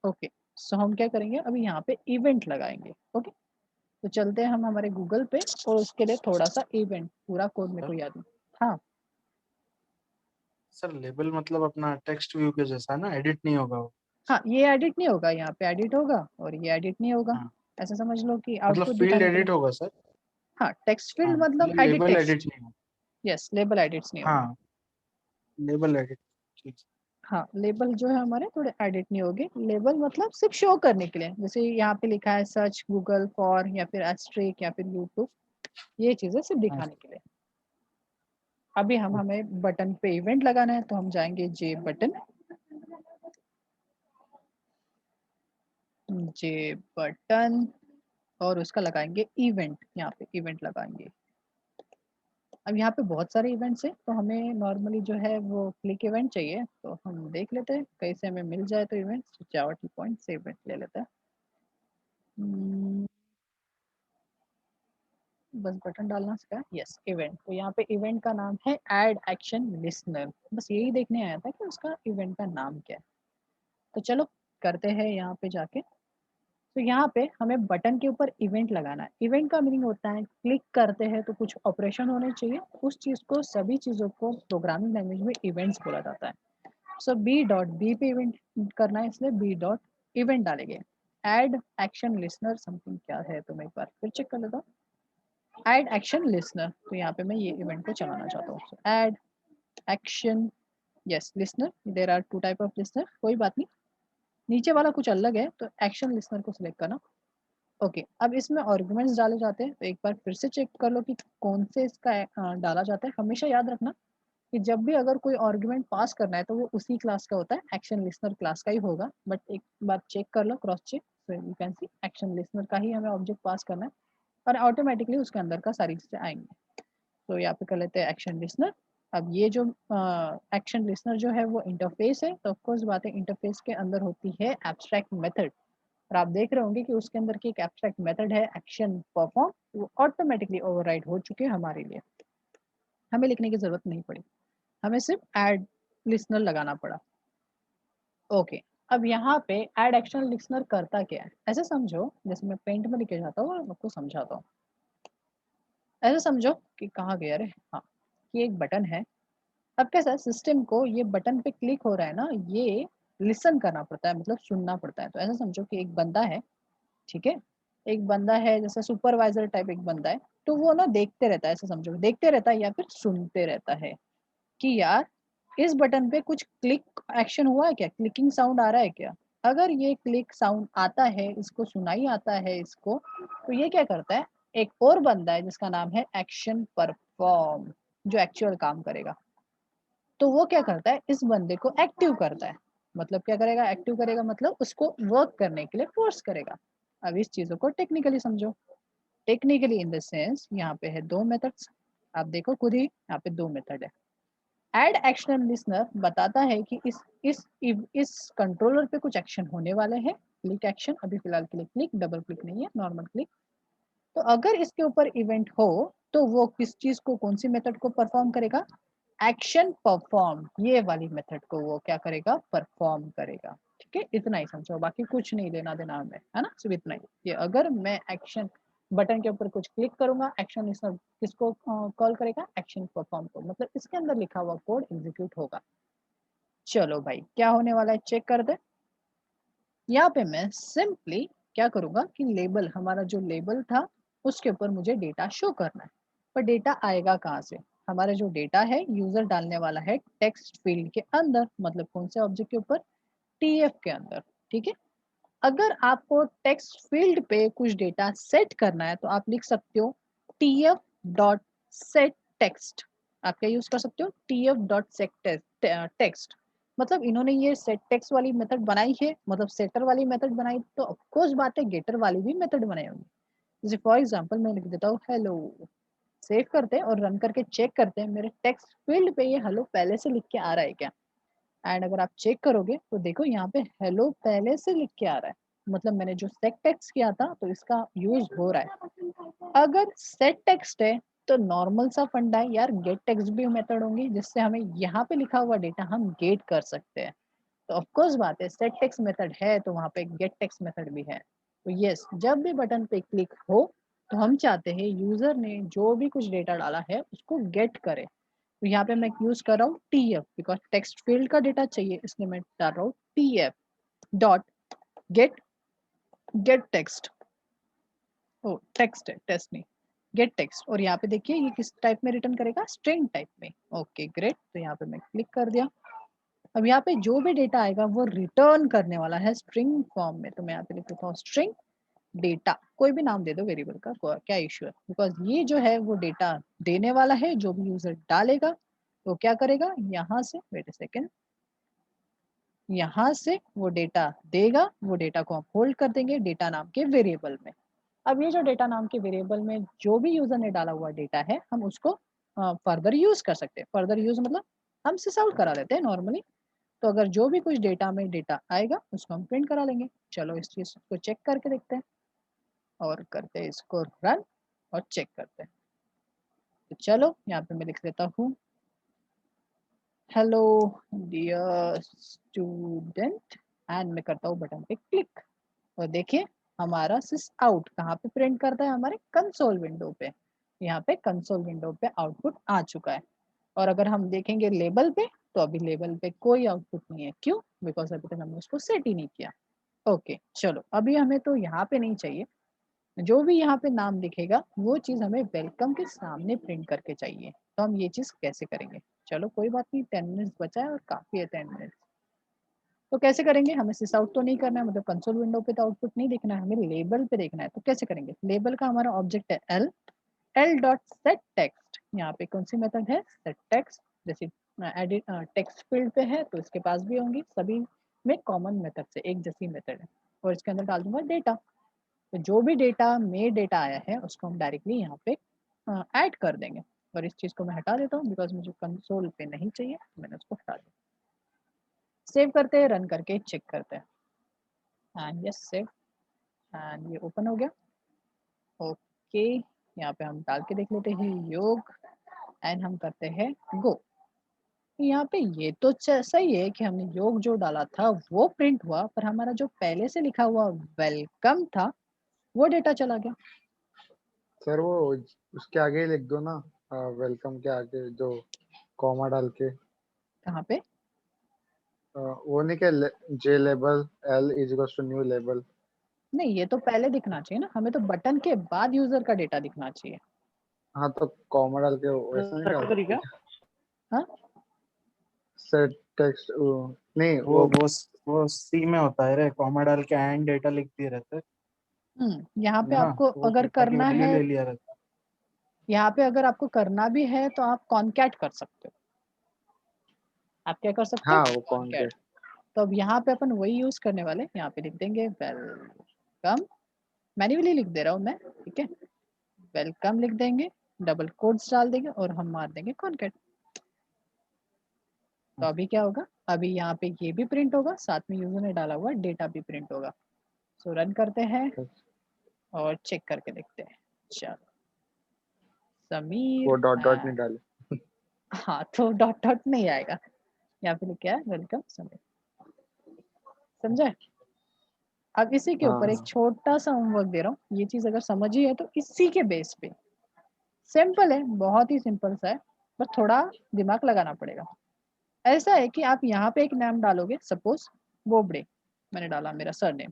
ओके, सो हम क्या करेंगे, अभी यहाँ पे इवेंट लगाएंगे। ओके, तो चलते हैं हम हमारे गूगल पे, और उसके लिए थोड़ा सा इवेंट, पूरा कोड मेरे को याद नहीं। हाँ सर लेबल मतलब अपना टेक्स्ट व्यू के जैसा ना, एडिट नहीं होगा वो? हाँ, ये एडिट नहीं होगा, यहाँ पे एडिट होगा और ये एडिट नहीं होगा। हाँ, ऐसा समझ लो कि मतलब आउटपुट फील्ड दिखाने के लिए। एडिट होगा सर। हाँ, टेक्स्ट हाँ, फील्ड मतलब एडिट लेबल एडिट टेक्स्ट। नहीं होगा। यस, लेबल एडिट्स नहीं होंगे। हाँ, लेबल एडिट, ठीक। हाँ, लेबल जो है हमारे थोड़े एडिट नहीं होंगे। लेबल मतलब सिर्फ शो करने के लिए, जैसे यहाँ पे लिखा है सर्च गूगल फॉर, या फिर एस्ट्रिक, या फिर यूट्यूब, ये चीजें सिर्फ हाँ दिखाने के लिए। अभी हमें बटन पे इवेंट लगाना है, तो हम जाएंगे जे बटन, जे बटन, और उसका लगाएंगे इवेंट, यहाँ पे इवेंट लगाएंगे। अब यहाँ पे बहुत सारे इवेंट्स हैं, तो हमें नॉर्मली जो है वो क्लिक इवेंट चाहिए, तो हम देख लेते हैं कहीं से हमें मिल जाए तो इवेंट, जावा टी पॉइंट से इवेंट ले लेते हैं। बस बटन डालना इसका, यस इवेंट। तो यहाँ पे इवेंट का नाम है ऐड एक्शन लिसनर, बस यही देखने आया था कि उसका इवेंट का नाम क्या है। तो चलो करते हैं यहाँ पे जाके। तो यहाँ पे हमें बटन के ऊपर इवेंट लगाना है। इवेंट का मीनिंग होता है क्लिक करते हैं तो कुछ ऑपरेशन होने चाहिए, उस चीज़ को, सभी चीज़ों को प्रोग्रामिंग लैंग्वेज में इवेंट्स बोला जाता है। सो बी डॉट बी पे इवेंट करना है, इसलिए बी डॉट इवेंट डालेंगे। एड एक्शन लिसनर समथिंग क्या है, तो मैं एक बार फिर चेक कर लेता हूँ। ऐड एक्शन लिसनर, तो यहाँ पे मैं ये इवेंट को चलाना चाहता हूँ। Add action, yes listener, there are two type of listener, कोई बात नहीं, नीचे वाला कुछ अलग है, तो एक्शन लिसनर को सिलेक्ट करना। ओके, अब इसमें आर्गुमेंट्स डाले जाते हैं, तो एक बार फिर से चेक कर लो कि कौन से इसका डाला जाता है। हमेशा याद रखना कि जब भी अगर कोई आर्गुमेंट पास करना है तो वो उसी क्लास का होता है, एक्शन लिसनर क्लास का ही होगा। बट एक बार चेक कर लो, cross check, so you can see action listener का ही हमें ऑब्जेक्ट पास करना है, और ऑटोमेटिकली उसके अंदर का सारी चीज़ें आएंगी। तो यहाँ पे कर लेते हैं एक्शन लिसनर। अब ये जो एक्शन लिसनर जो है वो इंटरफेस है, तो ऑफकोर्स बात है, इंटरफेस के अंदर होती है एब्स्ट्रैक्ट मेथड, और आप देख रहे होंगे कि उसके अंदर की एक एब्स्ट्रैक्ट मेथड है एक्शन परफॉर्म, वो ऑटोमेटिकली ओवरराइड हो चुके हैं हमारे लिए, हमें लिखने की जरूरत नहीं पड़ी, हमें सिर्फ ऐड लिसनर लगाना पड़ा। ओके, अब यहाँ पे ऐड एक्शन लिसनर करता क्या है, ऐसे समझो, जैसे मैं पेंट में लिखे जाता हूँ और आपको समझाता हूँ। ऐसे समझो कि कहाँ गया रे, हाँ, कि एक बटन है। अब कैसा सिस्टम को ये बटन पे क्लिक हो रहा है ना, ये लिसन करना पड़ता है, मतलब सुनना पड़ता है। तो ऐसा समझो कि एक बंदा है, ठीक है, एक बंदा है, जैसे सुपरवाइजर टाइप एक बंदा है, तो वो ना देखते रहता है, ऐसे समझो देखते रहता है या फिर सुनते रहता है कि यार इस बटन पे कुछ क्लिक एक्शन हुआ है क्या, क्लिकिंग साउंड आ रहा है क्या। अगर ये क्लिक साउंड आता है, इसको सुनाई आता है इसको, तो ये क्या करता है, एक और बंदा है जिसका नाम है एक्शन परफॉर्म, जो एक्चुअल काम करेगा, तो वो क्या करता है, इस बंदे को एक्टिव करता है। मतलब क्या करेगा, एक्टिव करेगा, मतलब उसको वर्क करने के लिए फोर्स करेगा। अब इस चीजों को टेक्निकली समझो। टेक्निकली इन द सेंस, यहाँ पे है दो मेथड्स, आप देखो खुद ही, यहाँ पे दो मेथड है। एड एक्शन लिसनर बताता है कि इस कंट्रोलर पे कुछ एक्शन होने वाले हैं, क्लिक एक्शन, अभी फिलहाल के लिए क्लिक, डबल क्लिक नहीं है, नॉर्मल क्लिक। तो अगर इसके ऊपर इवेंट हो, तो वो किस चीज को, कौन सी मेथड को परफॉर्म करेगा, एक्शन परफॉर्म, ये वाली मेथड को वो क्या करेगा, परफॉर्म करेगा। ठीक है, इतना ही समझो, बाकी कुछ नहीं लेना देना हमें, है ना, सिर्फ इतना ही। ये अगर मैं एक्शन बटन के ऊपर कुछ क्लिक करूंगा, एक्शन लिसनर किसको कॉल करेगा, एक्शन परफॉर्म को, मतलब इसके अंदर लिखा हुआ कोड एग्जीक्यूट होगा। चलो भाई, क्या होने वाला है चेक कर दे। यहाँ पे मैं सिंपली क्या करूंगा कि लेबल, हमारा जो लेबल था उसके ऊपर मुझे डेटा शो करना है, पर डेटा आएगा कहाँ से, हमारा जो डेटा है यूजर डालने वाला है टेक्स्ट फील्ड के अंदर, मतलब कौन से ऑब्जेक्ट के ऊपर, टीएफ के अंदर। ठीक है, अगर आपको टेक्स्ट फील्ड पे कुछ डेटा सेट करना है, तो आप लिख सकते हो टीएफ डॉट सेट टेक्स्ट। आप क्या यूज कर सकते हो, टीएफ डॉट सेट टेक्स्ट। मतलब इन्होंने ये सेट टेक्स्ट वाली मेथड बनाई है, मतलब सेटर वाली मेथड बनाई, तो ऑफकोर्स बात है गेटर वाली भी मेथड बनाई होंगी। जैसे फॉर एग्जांपल मैं लिख देता हूँ हेलो, सेव करते हैं और रन करके चेक करते हैं मेरे टेक्स्ट फील्ड पे ये हेलो पहले से लिख के आ रहा है क्या। एंड अगर आप चेक करोगे तो देखो यहाँ पे हेलो पहले से लिख के आ रहा है। मतलब मैंने जो सेट टेक्स्ट किया था तो इसका यूज हो रहा है। अगर सेट टेक्स्ट है तो नॉर्मल सा फंडा है यार, गेट टेक्स्ट भी मेथड होंगी जिससे हमें यहाँ पे लिखा हुआ डेटा हम गेट कर सकते हैं। तो ऑफ कोर्स बात है, सेट टेक्स्ट मेथड है तो वहाँ पे गेट टेक्स्ट मेथड भी है। तो यस, जब भी बटन पे क्लिक हो तो हम चाहते हैं यूजर ने जो भी कुछ डेटा डाला है उसको गेट करे। तो यहाँ पे मैं यूज कर रहा हूँ TF बिकॉज टेक्स्ट फील्ड का डेटा चाहिए, इसलिए मैं डाल रहा हूँ TF dot get get text. Oh text है, टेस्ट नहीं, गेट टेक्स्ट। और यहाँ पे देखिए ये किस टाइप में रिटर्न करेगा, स्ट्रिंग टाइप में। ओके ग्रेट, तो यहाँ पे मैं क्लिक कर दिया। अब यहाँ पे जो भी डेटा आएगा वो रिटर्न करने वाला है स्ट्रिंग फॉर्म में। तो मैं यहाँ पे लिख देता हूँ स्ट्रिंग डेटा, कोई भी नाम दे दो वेरिएबल का, क्या इश्यू है, बिकॉज ये जो है वो डेटा देने वाला है। जो भी यूजर डालेगा तो क्या करेगा, यहाँ से वेट अ सेकेंड, यहाँ से वो डेटा देगा, वो डेटा को हम होल्ड कर देंगे डेटा नाम के वेरिएबल में। अब ये जो डेटा नाम के वेरिएबल में जो भी यूजर ने डाला हुआ डेटा है हम उसको फर्दर यूज कर सकते हैं। फर्दर यूज मतलब हम सिस आउट करा लेते हैं नॉर्मली। तो अगर जो भी कुछ डेटा में डेटा आएगा उसको हम प्रिंट करा लेंगे। चलो इस चीज को चेक करके देखते हैं और करते हैं इसको रन और चेक करते हैं। तो चलो यहाँ पे मैं लिख देता हूँ हेलो डियर स्टूडेंट एंड मैं करता हूँ बटन पे क्लिक। और देखिए हमारा सिस आउट कहाँ पे प्रिंट करता है, हमारे कंसोल विंडो पे। यहाँ पे कंसोल विंडो पे आउटपुट आ चुका है। और अगर हम देखेंगे लेबल पे तो अभी लेबल पे कोई आउटपुट नहीं है। क्यों? बिकॉज अभी तक हमने उसको सेट ही नहीं किया। ओके चलो, अभी हमें तो यहाँ पे नहीं चाहिए। जो भी यहाँ पे नाम दिखेगा वो चीज़ हमें वेलकम के सामने प्रिंट करके चाहिए। तो हम ये चीज़ कैसे करेंगे? चलो कोई बात नहीं, 10 मिनट्स बचा है और काफ़ी है 10 मिनट्स। तो कैसे करेंगे? हमें सिस आउट तो नहीं करना है, मतलब कंसोल विंडो पे तो आउटपुट नहीं देखना है, हमें लेबल पे देखना है। तो कैसे करेंगे? लेबल का हमारा ऑब्जेक्ट है एल डॉट सेट टेक्स्ट। यहाँ पे कौन सी मेथड है? Set text. जैसे एडिट टेक्स्ट फील्ड पे है तो इसके पास भी होंगी, सभी में कॉमन मेथड से एक जैसी मेथड है। और इसके अंदर डाल दूंगा डेटा। तो जो भी डेटा में डेटा आया है उसको हम डायरेक्टली यहाँ पे ऐड कर देंगे। और इस चीज़ को मैं हटा देता हूँ बिकॉज मुझे कंसोल पे नहीं चाहिए, तो मैंने उसको हटा दिया। सेव करते हैं, रन करके चेक करते हैं एंड यस सेव एंड ये ओपन हो गया। ओके यहाँ पे हम डाल के देख लेते हैं योग एंड हम करते हैं गो। यहाँ पे ये तो सही है कि हमने योग जो डाला था वो प्रिंट हुआ, पर हमारा जो पहले से लिखा हुआ वेलकम था वो डेटा चला गया। सर वो उसके आगे ही लिख दो ना, वेलकम के आगे जो कॉमा डाल के। कहाँ पे? वो नहीं क्या, J label L is equals to new label. नहीं, ये तो पहले दिखना चाहिए ना, हमें तो बटन के बाद यूजर का डेटा दिखना चाहिए। हाँ तो कॉमा डाल के वैसा नहीं डाल सकते क्या? हाँ सेट टेक्स्ट नहीं वो वो सी में होता है रे, कॉमा डाल के एंड डेटा लिख दिए रहते यहाँ पे है ना, आपको वो अगर डेटा की करना वैल्यू है, ले लिया रहता है। यहाँ पे अगर आपको करना भी है तो आप कॉनकैट कर सकते हो। आप क्या कर सकते हो? हाँ वो कौन के। कॉनकैट। तो अब यहाँ पे अपन वही यूज करने वाले, यहाँ पे लिख देंगे वेलकम, मैन्युअली लिख दे रहा हूँ मैं, ठीक है। वेलकम लिख देंगे, डबल कोट्स डाल देंगे और हम मार देंगे कॉनकैट। तो अभी क्या होगा, अभी यहाँ पे ये भी प्रिंट होगा, साथ में यूजर ने डाला हुआ डेटा भी प्रिंट होगा। सो रन करते हैं और चेक करके देखते हैं। चलो वो समीर डॉट डॉट नहीं डाले। हाँ तो डॉट डॉट नहीं आएगा, यहाँ पे लिखा है वेलकम समीर। समझे? अब इसी के ऊपर एक हाँ छोटा सा होमवर्क दे रहा हूँ, ये चीज अगर समझी है तो इसी के बेस पे, सिंपल है, बहुत ही सिंपल सा है, बस थोड़ा दिमाग लगाना पड़ेगा। ऐसा है कि आप यहाँ पे एक नाम डालोगे, सपोज बोबड़े मैंने डाला, मेरा सरनेम।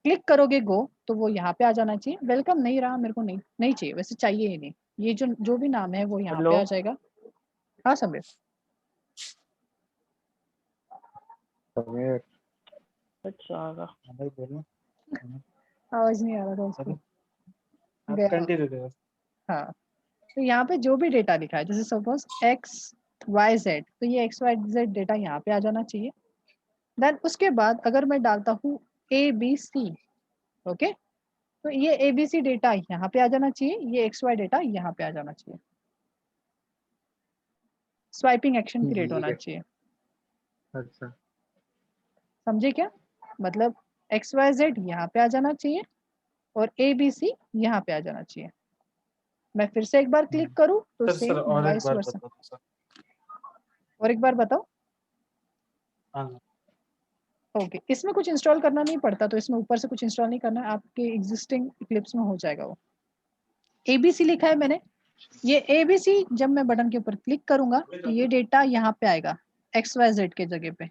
क्लिक करोगे गो तो वो यहाँ पे आ जाना चाहिए। वेलकम नहीं रहा, मेरे को नहीं चाहिए, वैसे चाहिए ही नहीं। ये जो भी नाम है वो यहाँ हेलो पे आ जाएगा। हाँ समीर। समीर। अच्छा आगा, हाँ भाई बोलो। आवाज नहीं आ रहा था उसको, अरे आप गया। कंटिन्यू करो। हाँ तो यहाँ पे जो भी डेटा लिखा है, जैसे सपोज XYZ, तो ये XYZ डेटा यहाँ पे आ जाना चाहिए। देन उसके बाद अगर मैं डालता हूँ ABC, ओके, तो ये ABC डेटा यहाँ पे आ जाना चाहिए, ये XY डेटा यहाँ पे आ जाना चाहिए। स्वाइपिंग एक्शन क्रिएट होना ये चाहिए। अच्छा। समझे क्या मतलब? XYZ यहाँ पे आ जाना चाहिए और ABC यहाँ पे आ जाना चाहिए। मैं फिर से एक बार क्लिक करूँ तो सर सेम और एक वाइस बार वर्सा। बता दो सर। और एक बार बताओ। हाँ सर। ओके, इसमें कुछ इंस्टॉल करना नहीं पड़ता, तो इसमें ऊपर से कुछ इंस्टॉल नहीं करना है, आपके एग्जिस्टिंग इक्लिप्स में हो जाएगा वो। ABC लिखा है मैंने, ये ABC जब मैं बटन के ऊपर क्लिक करूंगा तो ये डेटा यहाँ पे आएगा XYZ के जगह पे,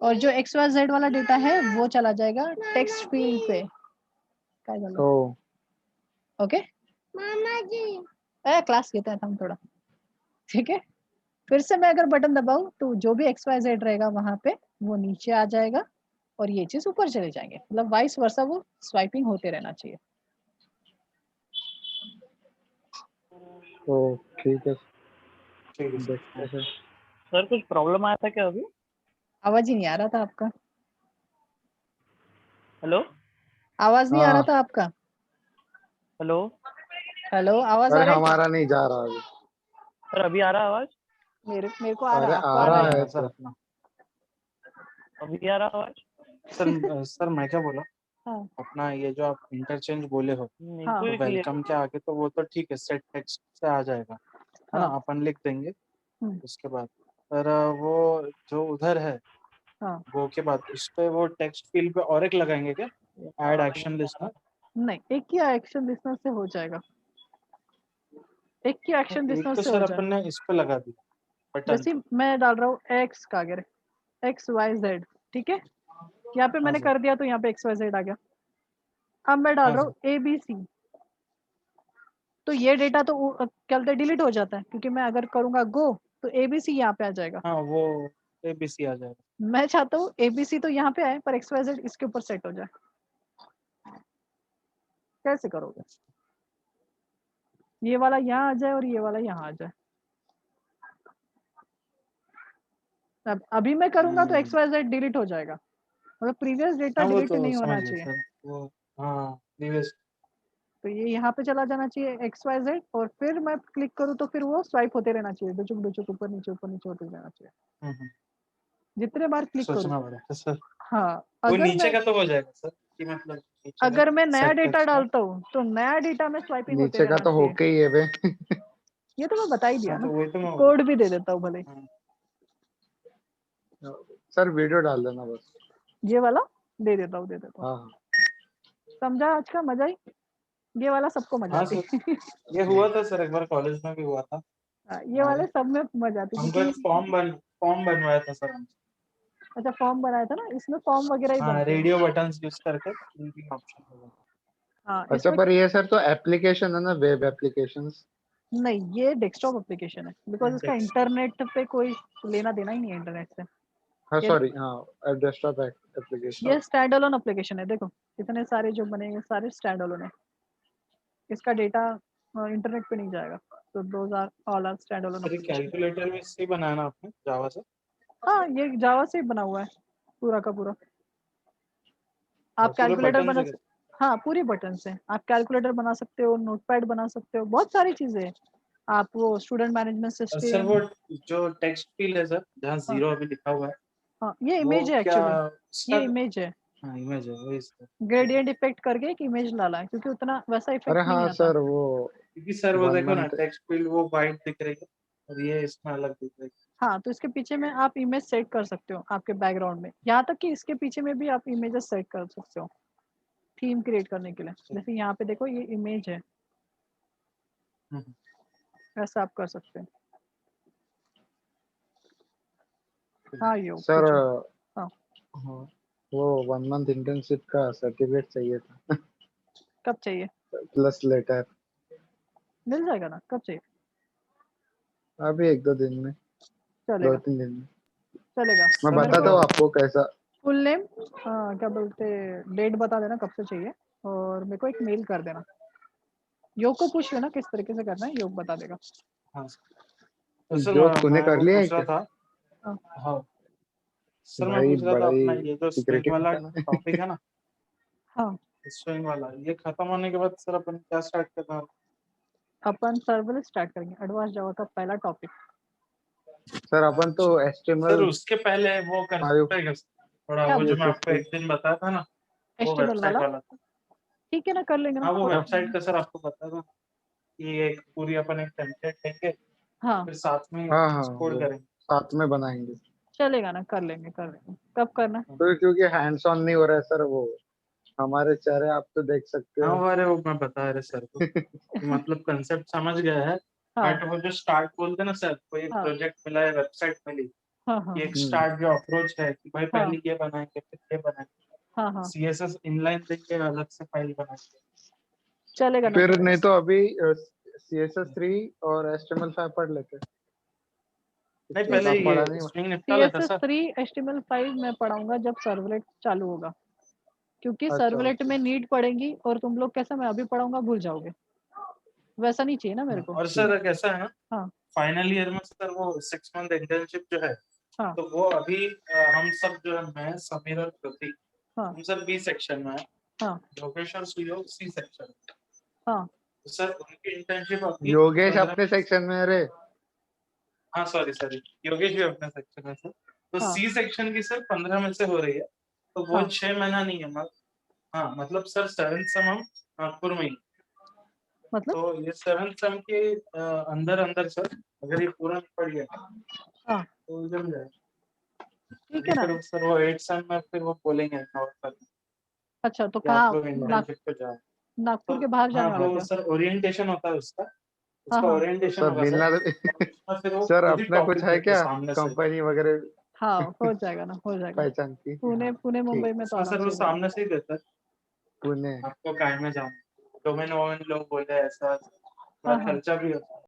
और जो XYZ वाला डेटा है वो चला जाएगा टेक्स्ट फील्ड पे। क्या चल रहा है? ओ ओके मामा जी क्लास लेते हैं हम थोड़ा, ठीक है। फिर से मैं अगर बटन दबाऊं तो जो भी XYZ रहेगा वहां पे वो नीचे आ जाएगा और ये चीज ऊपर चले जाएंगे, मतलब वाइस वर्सा वो स्वाइपिंग होते रहना चाहिए। तो ठीक है, ठीक है देखते सर। हैं। सर कुछ प्रॉब्लम आया था क्या अभी? आवाज ही नहीं आ रहा था आपका, हेलो आवाज नहीं आ रहा हाँ था आपका। हेलो हेलो, आवाज आ अरे रहा है क्या? हमारा नहीं जा रहा अभी। सर अभी आ रहा है आवाज? मेरे को आ रहा अरे है, आपको आ आ रहा रहा है? है सर तो। अपना अभी आ रहा है आवाज? सर मैं क्या बोला, हाँ अपना ये जो आप इंटरचेंज बोले हो, नहीं हाँ तो तो क्लियर। वेलकम के आगे तो वो तो ठीक है, सेट टेक्स्ट से आ जाएगा, है ना, हाँ अपन लिख देंगे। हम्म, उसके बाद पर वो जो उधर है, हाँ वो के बाद उस पे वो टेक्स्ट फील्ड पे और एक लगाएंगे क्या, ऐड एक्शन लिस्टनर? नहीं, एक ही एक्शन लिस्टनर से हो जाएगा, एक ही एक्शन एक लिस्टनर तो से सर हो अपन जाएगा। ने इस पे लगा दी बटन। जैसे मैं डाल रहा हूँ एक्स का अगर XYZ, ठीक है, यहाँ पे हाँ मैंने सर। कर दिया तो यहाँ पे XYZ आ गया। अब मैं डाल हाँ रहा सर। हूँ ABC, तो ये डेटा तो क्या बोलते हैं डिलीट हो जाता है, क्योंकि मैं अगर करूंगा गो तो ABC यहाँ पे आ जाएगा। हाँ वो ABC आ जाएगा। मैं चाहता हूँ ABC तो यहाँ पे आए पर XYZ इसके ऊपर सेट हो जाए। कैसे करोगे? ये वाला यहाँ आ जाए और ये वाला यहाँ आ जाए। अब अभी मैं करूंगा तो XYZ डिलीट हो जाएगा, मतलब प्रीवियस डेटा हाँ वो डिलीट तो नहीं समझ होना गया चाहिए। सर वो। हाँ प्रीवियस। तो ये यहाँ पे चला जाना चाहिए XYZ, और फिर मैं क्लिक करूँ तो फिर वो स्वाइप होते रहना चाहिए, डुचुक डुचुक ऊपर नीचे होते रहना चाहिए जितने बार क्लिक करूँ। सोचना पड़ेगा सर। हाँ, वो अगर नीचे मैं का तो हो जाएगा सर, कि मतलब नीचे का अगर मैं नया सेट डेटा टेक्स्ट का। डालता हूँ तो नया डेटा में स्वाइपिंग होते नीचे का रहना तो चाहिए। होके ही है बे। ये तो मैं बता ही दिया हाँ ना, तो वही तो मैं बोल कोड भी दे देता हूँ भले। रहा हूँ। सर वीडियो डाल देना बस। ये वाला दे देता हूँ हाँ हाँ समझा आज का मजा ही, ये वाला सबको मजा हाँ आती सर, है। ये हुआ था सर, एक बार कॉलेज में भी हुआ था हाँ, ये हमारे। वाले सब में मजा आती है हमको एक क्योंकि फॉर्म बनवाया था सर हमसे। अच्छा फॉर्म बनाया था ना, इसमें फॉर्म वगैरह ही हाँ बनते हैं। रेडियो बटन्स यूज करके प्रिंटिंग ऑप्शन होगा। हाँ अच्छा, इसमें पर ये सर तो एप्लीकेशन है ना, वेब एप्लीकेशंस। नहीं, ये डेस्कटॉप एप्लीकेशन है, बिकॉज इसका डेस्कटॉप। इंटरनेट पे कोई लेना देना ही नहीं है इंटरनेट से। हाँ ये सॉरी, हाँ डेस्कटॉप एप्लीकेशन। ये स्टैंड अलोन एप्लीकेशन है, देखो इतने सारे जो बने हैं सारे स्टैंड अलोन है, इसका डेटा इंटरनेट पे नहीं जाएगा, तो those are all are stand alone sir ये एप्लीकेशन। कैलकुलेटर भी इससे ही बनाया ना आपने, जावा से? हाँ, ये जावा से ही बना हुआ है पूरा का पूरा। आप पूरे कैलकुलेटर बटन बना से? हाँ पूरी बटन से आप कैलकुलेटर बना सकते हो, नोटपैड बना सकते हो, बहुत सारी चीजें हैं। आप वो स्टूडेंट मैनेजमेंट और सर सिस्टम। वो जो टेक्स्ट फील्ड है सर, जहाँ हाँ जीरो अभी लिखा हुआ है, हाँ, ये वो इमेज है क्या एक्चुअली, उसका? ये इमेज है। हाँ इमेज है वही सर। ग्रेडियंट इफेक्ट करके एक इमेज डाला है, क्योंकि उतना वैसा अरे इफेक्ट नहीं हाँ आता। सर, वो क्योंकि सर वो वन देखो ना, मंथ। टेक्स्ट फील्ड वो वाइट दिख रही है और ये इसमें अलग दिख रही हाँ, तो इसके पीछे में आप इमेज सेट कर सकते हो आपके बैकग्राउंड में, यहाँ तक कि इसके पीछे में भी आप इमेजेस सेट कर सकते हो थीम क्रिएट करने के लिए। है। जैसे यहाँ पे देखो ये इमेज है, हम्म, ऐसा आप कर सकते हैं। हाँ यो सर पूछो। हाँ, हाँ, वो वन मंथ इंटर्नशिप का सर्टिफिकेट चाहिए था। कब चाहिए? Plus letter. मिल जाएगा ना, कब चाहिए? अभी एक दो दिन में, दो चलेगा, तीन दिन में। चलेगा। मैं तो मेरे बताता को हूँ आपको कैसा। फुल नेम, क्या बोलते, डेट बता देना कब से चाहिए, और मेरे को एक मेल कर देना। योग को पूछ लेना किस तरीके से करना है, योग बता देगा। हाँ सर। तो सर जो तूने मैं कर वो लिया है पूछ रहा क्या? था। हाँ हाँ सर, मैं भाई पूछ रहा था बड़ा ही अपना ये जो स्विंग सीक्रेटिव वाला था ना। टॉपिक है ना, हाँ, स्विंग वाला, ये खत्म होने के बाद सर अपन क्या स्टार्ट करना है? अपन सर्वलेट स्टार्ट करेंगे, एडवांस जावा का पहला टॉपिक। सर अपन तो सर HTML5। उसके पहले वो करना पड़ेगा थोड़ा क्या वो जो बोल- मैं आपको CSS3 एक दिन बताया था ना, वो HTML वेबसाइट वाला वाला था। ठीक है ना, कर लेंगे ना, हाँ वो कोई problem वेबसाइट नहीं। का सर आपको पता था कि एक पूरी अपन एक टेम्पलेट लेंगे, हाँ फिर साथ में हाँ हाँ एक्सपोर्ट वो करेंगे। साथ में बनाएंगे। चलेगा ना, कर लेंगे कर लेंगे। कब करना? तो क्योंकि हैंड्स ऑन नहीं हो रहा है सर, वो हमारे चेहरे आप तो देख सकते हाँ हो। वो अरे वो मैं बता रहे सर को कि मतलब कंसेप्ट समझ गया है, हाँ बट वो जो स्टार्ट बोलते ना सर, कोई एक हाँ प्रोजेक्ट मिला है, वेबसाइट मिली, हाँ हाँ ये एक हम्म, स्टार्ट जो अप्रोच है कि भाई हाँ पहले ये बनाएंगे फिर ये बनाएंगे, हाँ हाँ, CSS इनलाइन देंगे अलग से फाइल बनाएंगे। चलेगा ना, फिर चलेगा। नहीं तो अभी CSS3 और HTML5 पढ़ लेते। नहीं इसके पहले बाद पढ़ा ये नहीं हुआ। स्ट्रिंग निपटा लेता सर। CSS3 HTML5 मैं पढ़ाऊंगा जब सर्वलेट चालू होगा, क्योंकि अच्छा सर्वलेट अच्छा में नीड पड़ेगी और तुम लोग कैसा, मैं अभी पढ़ाऊंगा भूल जाओगे, वैसा नहीं चाहिए ना मेरे को। और सर कैसा है ना, हाँ फाइनल ईयर में सर वो 6 मंथ इंटर्नशिप जो है, हाँ तो वो अभी हम सब जो है, मैं समीर और प्रतीक, हाँ हम सब बी सेक्शन में है, हाँ योगेश और सुयोग सी सेक्शन। हाँ तो सर उनकी इंटर्नशिप अभी योगेश 15 अपने सेक्शन में है रे। हाँ सॉरी सॉरी, योगेश भी अपने सेक्शन में सर। तो हाँ सी सेक्शन की सर 15 में से हो रही है, तो वो हाँ 6 महीना नहीं है मतलब। हाँ मतलब सर 7th सेम हम नागपुर में ही, मतलब तो ये 7th सेम के अंदर अंदर सर अगर ये पूरा निपट गया हाँ तो जम जाए। ठीक है ना। फिर सर वो 8th सेम में फिर वो बोलेंगे और सर अच्छा तो कि आप कहाँ, लोग इंटर्नशिप पे जाओ। नागपुर तो के बाहर हाँ जाने वाला वो क्या? सर ओरिएंटेशन होता है उसका, हाँ उसका हाँ ओरिएंटेशन सर होगा सर, मिलना तो और उसमें फिर वो सर खुद ही अपना कुछ टॉपिक है देते क्या, सामने से। कंपनी वगैरह हाँ, हो जाएगा ना, हो जाएगा। पहचान की? पुणे पुणे ठीक, मुंबई में तो उसमें आराम सर से वो हो जाएगा। सामने से ही देता है, पुणे। आपको काय में जाना, डोमेन वोमेन लोग बोले ऐसा, हाँ थोड़ा हाँ खर्चा भी होता है।